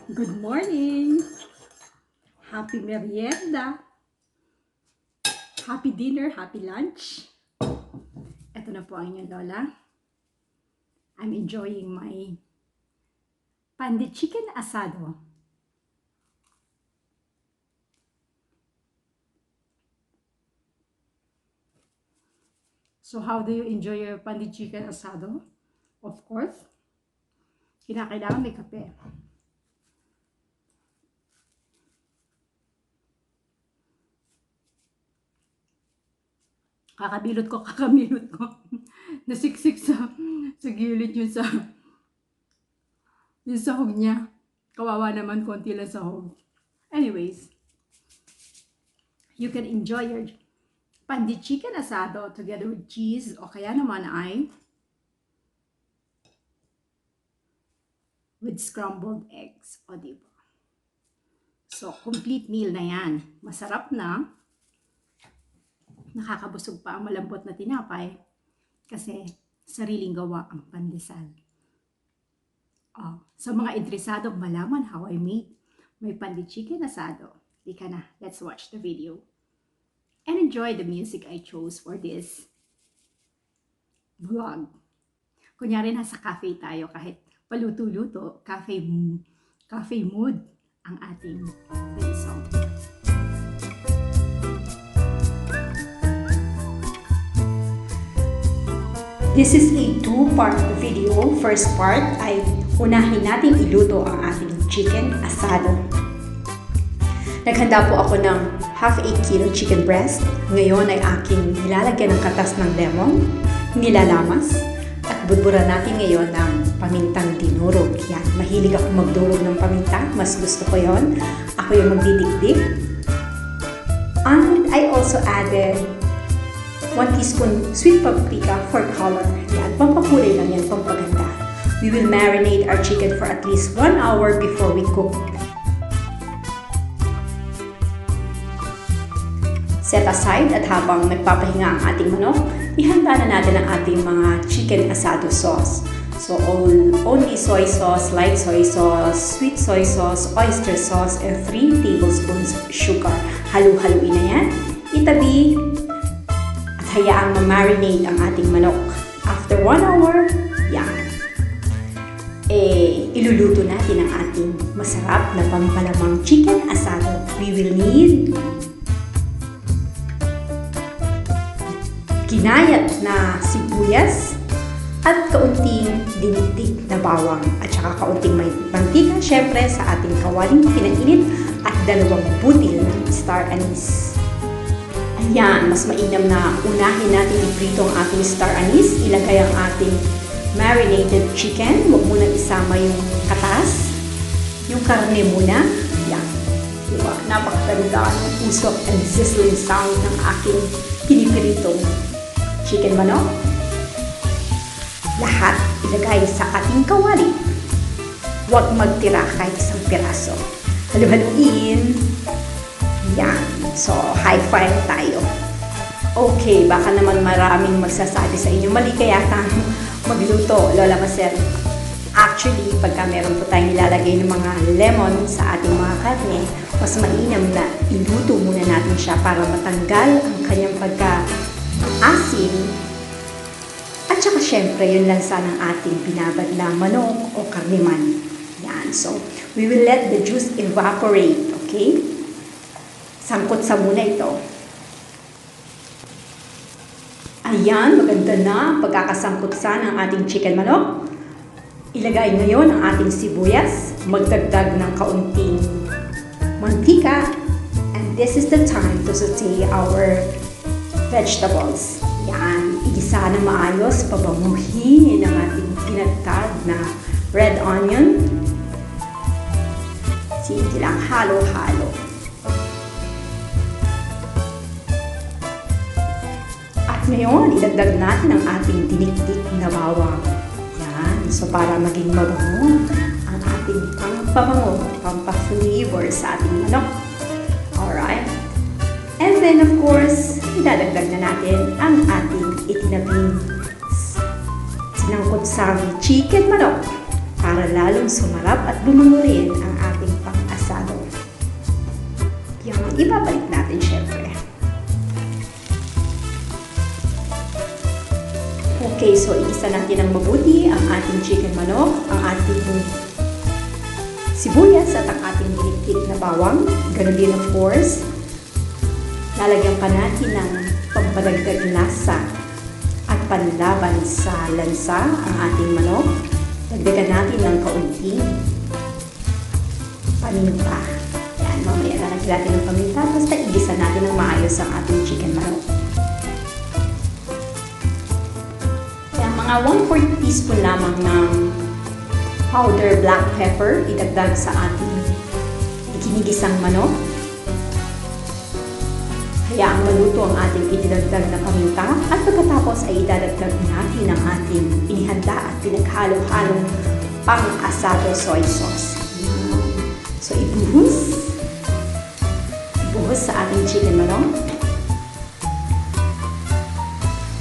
Good morning! Happy merienda! Happy dinner, happy lunch! Ito na po ang inyong lola. I'm enjoying my chicken asado. So how do you enjoy your chicken asado? Of course, kinakailangan may kape. Kakamilot ko. Nasiksik sa gilid yung sahog niya. Kawawa naman, konti lang sahog. Anyways, you can enjoy your chicken asado together with cheese o kaya naman ay with scrambled eggs. O diba? So, complete meal na yan. Masarap na. Nakakabusog pa ang malambot na tinapay kasi sariling gawa ang pandesal. Sa mga interesadong malaman how I made my chicken asado, di ka na, let's watch the video and enjoy the music I chose for this vlog. Kunyari nasa cafe tayo, kahit paluto-luto, cafe mood ang ating song. This is a two-part video. First part ay unahin natin iluto ang ating chicken asado. Naghanda po ako ng half a kilo chicken breast. Ngayon ay aking nilalagyan ng katas ng lemon, nilalamas, at budburan natin ngayon ng pamintang dinurog. Yan, mahilig ako magdurog ng paminta. Mas gusto ko yon. Ako yung magdidikdik. And I also added 1 teaspoon sweet paprika for color. Yan, pampakulay lang yan, pampaganda. We will marinate our chicken for at least 1 hour before we cook. Set aside at habang nagpapahinga ang ating manok, ihanda na natin ang ating mga chicken asado sauce. So only soy sauce, light soy sauce, sweet soy sauce, oyster sauce, and 3 tablespoons sugar. Halu-haluin na yan. Itabi. Hayaang ma-marinate ang ating manok. After 1 hour, yan. Iluluto natin ang ating masarap na pampalamang chicken asado. We will need ginayat na sibuyas at kaunting dinigdig na bawang at saka kaunting may mantika, syempre sa ating kawaling pinainit at 2 butil ng star anise. Ayan, mas mainam na unahin natin iprito ang ating star anise. Ilagay ang ating marinated chicken. Huwag muna isama yung katas. Yung karne muna. Ayan. Diba? Napakaganda ng usok and sizzling sound ng aking pinipiritong chicken manok. Lahat ilagay sa ating kawali. Huwag magtira kahit isang piraso. Halu-haluin. Yan. So, high five tayo. Okay, baka naman maraming magsasabi sa inyo, mali kaya tayong magluto, Lola Ma-cel. Actually, pagka meron po tayong nilalagay ng mga lemon sa ating mga karne, mas mainam na iluto muna natin siya para matanggal ang kanyang pagka-asim. At saka syempre, yun lansa ng ating binabad na manok o karne man. Yan. So, we will let the juice evaporate. Okay? Sangkot sa muna ito. Ayan, maganda na pagkakasangkot sa ng ating chicken manok. Ilagay ngayon ang ating sibuyas. Magdagdag ng kaunting mantika. And this is the time to saute our vegetables. Yan, igisa na maayos, pabanguhin ang ating pinagtag na red onion. Sige lang, halo-halo. Ngayon, idagdag natin ang ating dinikdik na bawang. Yan. So, para maging mabango ang ating pampabango, pampaflavor sa ating manok. Alright. And then, of course, idadagdag na natin ang ating itinabing sinangkot sa chicken manok para lalong sumarap at bumungo rin ang ating ibabalik natin syempre. Okay, so iisa natin ng mabuti ang ating chicken manok, ang ating sibuyas at ang ating ginikit na bawang. Ganun din of course, lalagyan pa natin ng pampadagdag lasa at panlaban sa lansa ang ating manok. Dagdagan natin ng kaunting paminta. Yan, mamaya lalagyan natin ng paminta. Basta igisa natin ng maayos ang ating chicken manok. Yan, mga 1/4 teaspoon lamang ng powder black pepper idagdag sa ating ikinigisang manok. Hayaang maluto ang ating idinagdag na paminta at pagkatapos ay idadagdag natin ang ating inihanda at pinaghalo-halong pang-asado soy sauce. So ibuhos sa ating chicken manok.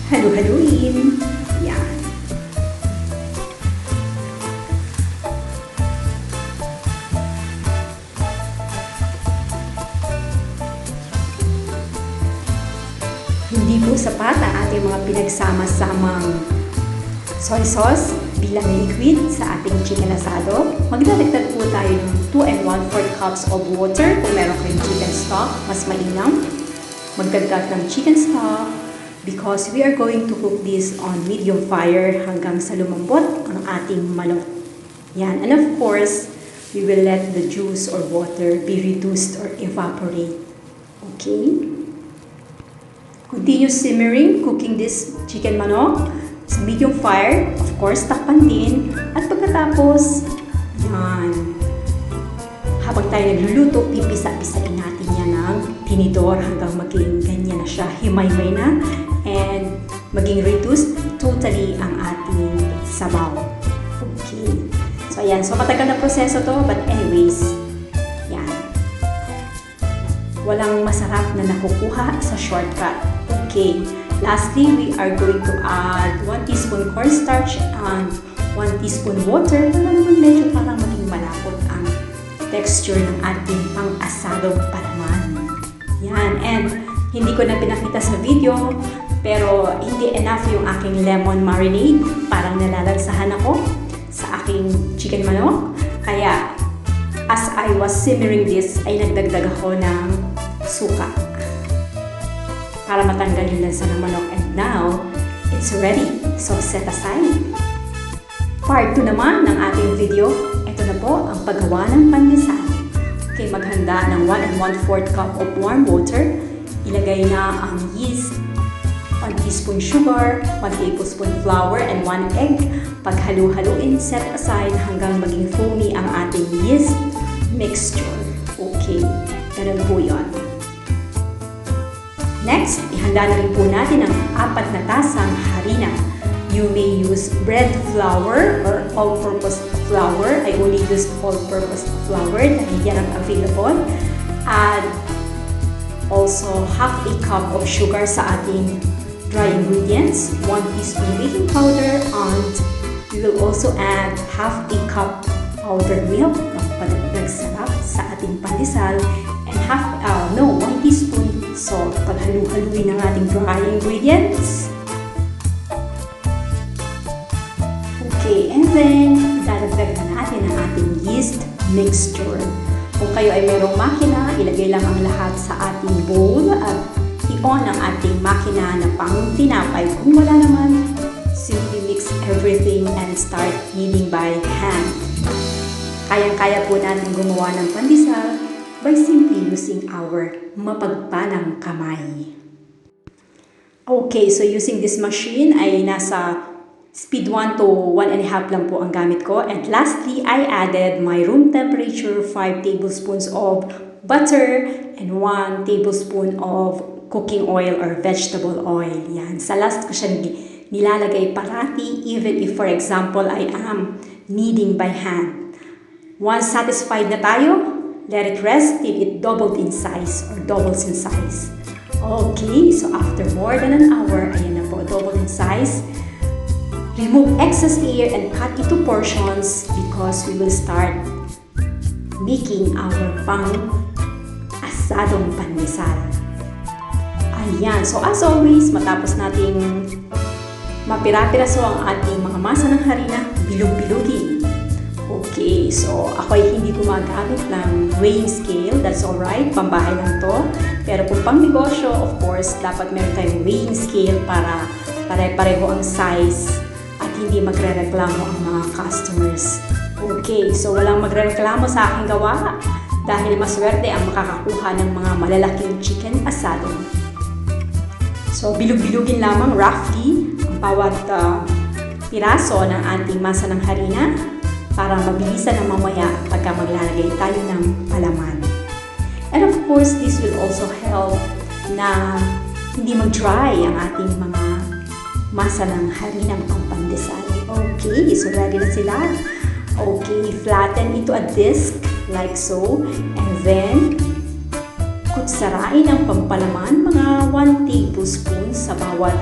Halu-haluin. Yan. Hindi po sapat ang ating mga pinagsama-samang soy sauce bilang liquid sa ating chicken asado. Magdadagdag po tayo ng 2 1/4 cups of water kung meron kayong chicken stock, mas mainam. Magdagdag ng chicken stock because we are going to cook this on medium fire hanggang sa lumambot ang ating manok. Yan. And of course, we will let the juice or water be reduced or evaporate. Okay? Continue simmering, cooking this chicken manok sa medium fire. Of course, takpan din. At pagkatapos, yan. Habang tayo nagluluto, pipisa-pisain natin yan ng tinidor hanggang maging ganyan na siya, himay-may na. And maging reduced totally ang ating sabaw. Okay. So, ayan. So, matagal na proseso to. But anyways, yan. Walang masarap na nakukuha sa shortcut. Okay. Lastly, we are going to add 1 teaspoon cornstarch and 1 teaspoon water para naman medyo parang maging malapot ang texture ng ating pang-asado palaman. Yan. And hindi ko na pinakita sa video, pero hindi enough yung aking lemon marinade. Parang nalalansahan ako sa aking chicken manok. Kaya, as I was simmering this, ay nagdagdag ako ng suka para matanggal yung lansa ng manok. And now, it's ready. So, set aside. Part 2 naman ng ating video. Ito na po ang paggawa ng pandesal. Okay, maghanda ng 1 1/4 cup of warm water. Ilagay na ang yeast, 1 teaspoon sugar, 1 tablespoon flour, and 1 egg. Paghalu-haluin, set aside hanggang maging foamy ang ating yeast mixture. Okay, ganun po yun. Next, ihanda na rin po natin ang 4 na tasang harina. You may use bread flour or all-purpose flour. I only use all-purpose flour dahil yan ang available. Add also half a cup of sugar sa ating dry ingredients, 1 teaspoon baking powder, and we will also add half a cup powdered milk, pagpadagdag sarap sa ating pandesal, and 1 teaspoon salt. Paghalu-haluin ng ating dry ingredients. Okay, and then dadagdag na natin ang ating yeast mixture. Kung kayo ay mayroong makina, ilagay lang ang lahat sa ating bowl at i-on ang ating makina na pang tinapay. Kung wala naman, simply mix everything and start kneading by hand. Kayang-kaya po natin gumawa ng pandesal by simply using our mapagpanang kamay. Okay, so using this machine ay nasa speed 1 to 1.5 lang po ang gamit ko. And lastly, I added my room temperature 5 tablespoons of butter and 1 tablespoon of cooking oil or vegetable oil. Yan. Sa last ko siya nilalagay parati, even if for example, I am kneading by hand. Once satisfied na tayo, let it rest till it doubled in size or doubles in size. Okay, so after more than an hour, ayan na po, doubled in size. Remove excess air and cut into portions because we will start making our pang-asado. asadong pandesal. Ayan, so as always, matapos nating mapira-piraso ang ating mga masa ng harina, bilog-bilugin. Okay, so ako ay hindi gumagamit ng weighing scale, that's alright, pambahay lang to. Pero kung pang negosyo, of course, dapat meron tayong weighing scale para pare-pareho ang size at hindi magre-reklamo ang mga customers. Okay, so walang magre-reklamo sa aking gawa dahil maswerte ang makakakuha ng mga malalaking chicken asado. So bilog-bilugin lamang roughly ang bawat piraso ng ating masa ng harina para mabilisan na mamaya pagka maglalagay tayo ng palaman. And of course, this will also help na hindi mag-dry ang ating mga masa ng harinang pampandesal. Okay, so ready na sila. Okay, flatten into a disc like so. And then, kutsarain ang pampalaman, mga 1 tablespoon sa bawat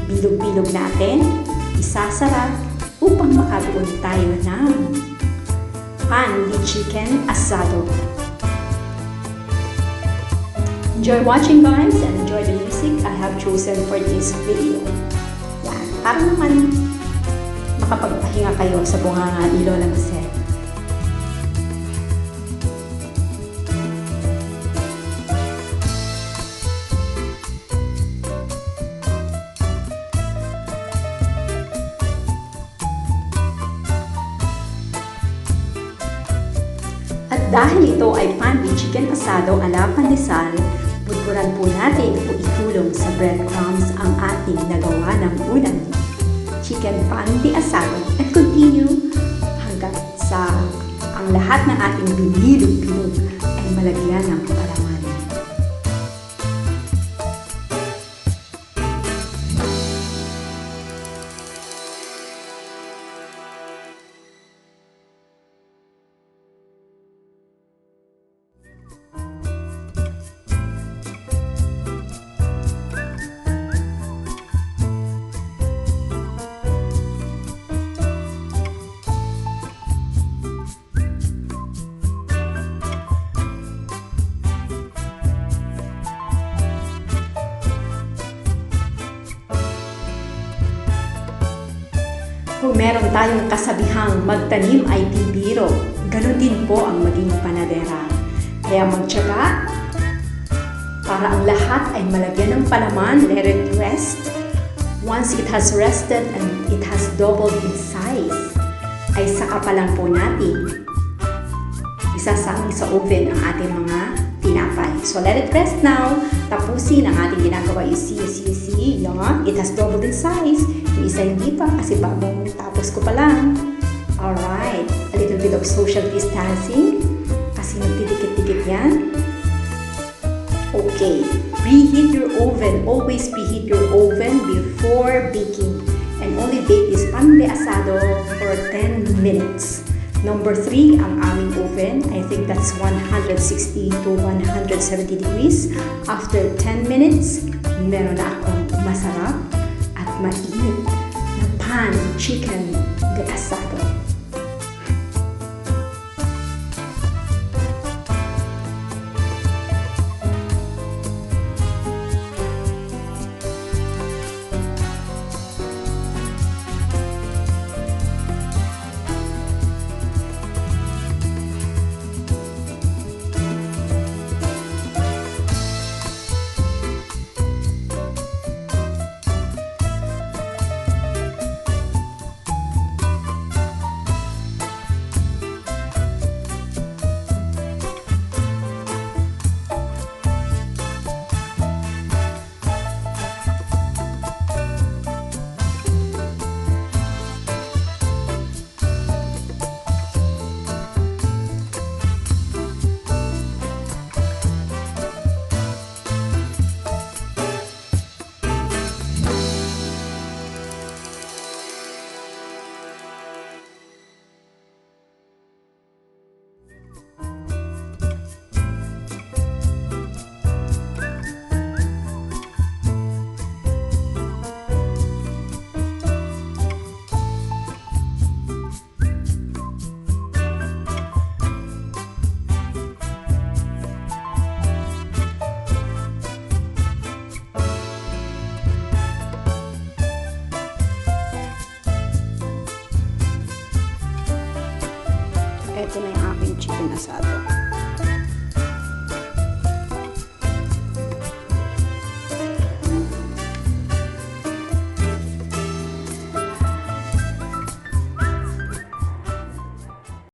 bilog-bilog natin. Isasara upang makabuon tayo ng Pandesal chicken asado. Enjoy watching guys and enjoy the music I have chosen for this video. Yan, para naman makapagpahinga kayo sa bunganga ni Lola Ma-cel. At dahil ito ay Pandesal chicken asado ala pandesal, budburan po natin o itulong sa breadcrumbs ang ating nagawa ng unang chicken pandesal asado at continue hanggang sa ang lahat ng ating binilog-bilog ay malagyan ng palaman. Kung meron tayong kasabihang magtanim ay tibiro, ganun din po ang maging panadera. Kaya magtiyaga para ang lahat ay malagyan ng palaman, let it rest. Once it has rested and it has doubled in size, ay saka pa lang po natin isasangin sa oven ang ating mga tinapay. So let it rest now. Tapusin ang ating ginagawa. You see. Yan. It has doubled in size. Yung isa hindi pa kasi bagong tapos ko pa lang. Alright. A little bit of social distancing kasi magdidikit-dikit yan. Okay. Preheat your oven. Always preheat your oven before baking. And only bake this pandesal asado for 10 minutes. Number 3, ang aming oven. I think that's 160 to 170 degrees. After 10 minutes, meron na akong masarap at mainit na pan chicken de asado. ito na yung aking chicken asado.